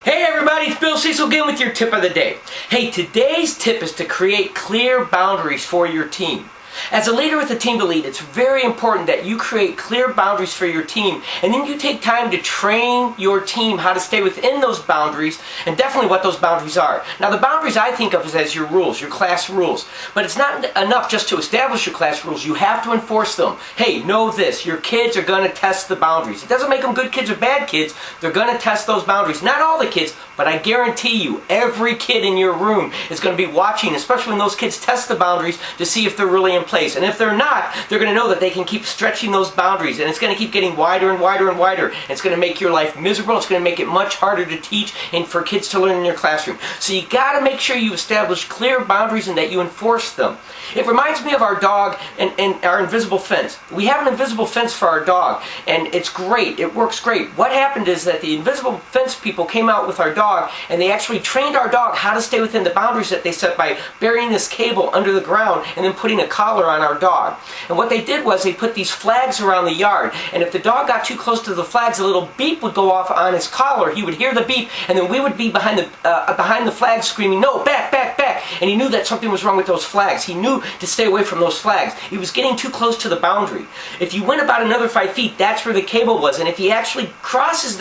Hey everybody, it's Bill Cecil again with your tip of the day. Hey, today's tip is to create clear boundaries for your team. As a leader with a team to lead, it's very important that you create clear boundaries for your team, and then you take time to train your team how to stay within those boundaries and definitely what those boundaries are. Now, the boundaries I think of as your rules, your class rules. But it's not enough just to establish your class rules. You have to enforce them. Hey, know this, your kids are going to test the boundaries. It doesn't make them good kids or bad kids. They're going to test those boundaries. Not all the kids, but I guarantee you, every kid in your room is going to be watching, especially when those kids test the boundaries to see if they're really in place. And if they're not, they're going to know that they can keep stretching those boundaries, and it's going to keep getting wider and wider and wider. And it's going to make your life miserable. It's going to make it much harder to teach and for kids to learn in your classroom. So you got to make sure you establish clear boundaries and that you enforce them. It reminds me of our dog and our invisible fence. We have an invisible fence for our dog, and it's great. It works great. What happened is that the invisible fence people came out with our dog, and they actually trained our dog how to stay within the boundaries that they set by burying this cable under the ground and then putting a collar on our dog. And what they did was they put these flags around the yard, and if the dog got too close to the flags, a little beep would go off on his collar. He would hear the beep, and then we would be behind the flags screaming, "No, back, back, back!" And he knew that something was wrong with those flags. He knew to stay away from those flags. He was getting too close to the boundary. If you went about another 5 feet, that's where the cable was, and if he actually crosses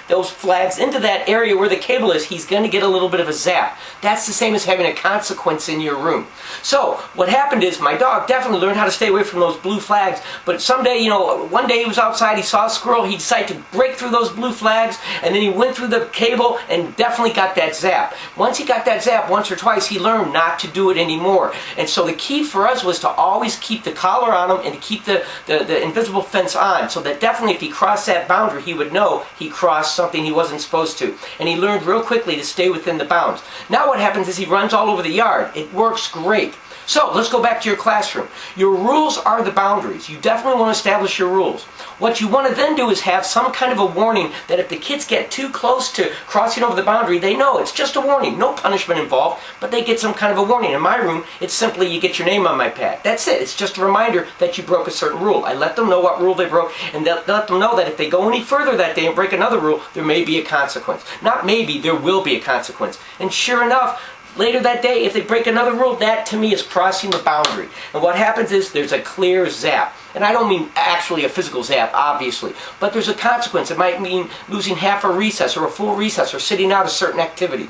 those flags into that area where the cable is, he's going to get a little bit of a zap. That's the same as having a consequence in your room. So what happened is my dog definitely learned how to stay away from those blue flags, but someday, one day he was outside, he saw a squirrel, he decided to break through those blue flags, and then he went through the cable and definitely got that zap. Once he got that zap once or twice, he learned not to do it anymore. And so the key for us was to always keep the collar on him and to keep the invisible fence on, so that definitely if he crossed that boundary, he would know he crossed something he wasn't supposed to. And he learned real quickly to stay within the bounds. Now what happens is he runs all over the yard. It works great. So let's go back to your classroom. Your rules are the boundaries. You definitely want to establish your rules. What you want to then do is have some kind of a warning that if the kids get too close to crossing over the boundary, they know it's just a warning. No punishment involved, but they get some kind of a warning. In my room, it's simply you get your name on my pad. That's it. It's just a reminder that you broke a certain rule. I let them know what rule they broke, and let them know that if they go any further that day and break another rule, there may be a consequence. Not maybe, there will be a consequence. And sure enough, later that day, if they break another rule, that to me is crossing the boundary. And what happens is there's a clear zap. And I don't mean actually a physical zap, obviously, but there's a consequence. It might mean losing half a recess or a full recess or sitting out a certain activity.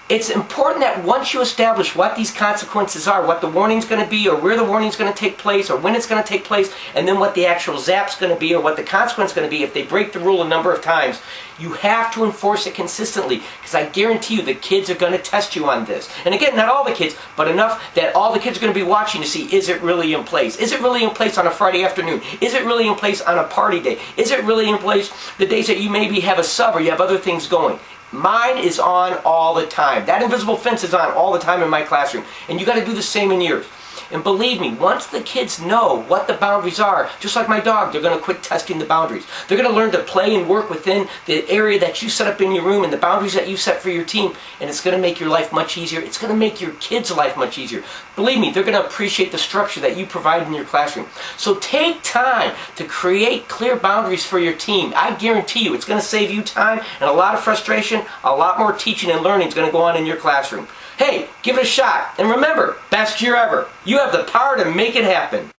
It's important that once you establish what these consequences are, what the warning's going to be, or where the warning's going to take place, or when it's going to take place, and then what the actual zap's going to be, or what the consequence is going to be if they break the rule a number of times, you have to enforce it consistently, because I guarantee you the kids are going to test you on this. And again, not all the kids, but enough that all the kids are going to be watching to see, is it really in place? Is it really in place on a Friday afternoon? Is it really in place on a party day? Is it really in place the days that you maybe have a sub or you have other things going? Mine is on all the time. That invisible fence is on all the time in my classroom. And you got to do the same in yours. And believe me, once the kids know what the boundaries are, just like my dog, they're going to quit testing the boundaries. They're going to learn to play and work within the area that you set up in your room and the boundaries that you set for your team. And it's going to make your life much easier. It's going to make your kids' life much easier. Believe me, they're going to appreciate the structure that you provide in your classroom. So take time to create clear boundaries for your team. I guarantee you it's going to save you time and a lot of frustration. A lot more teaching and learning is going to go on in your classroom. Hey, give it a shot. And remember, best year ever. You have the power to make it happen.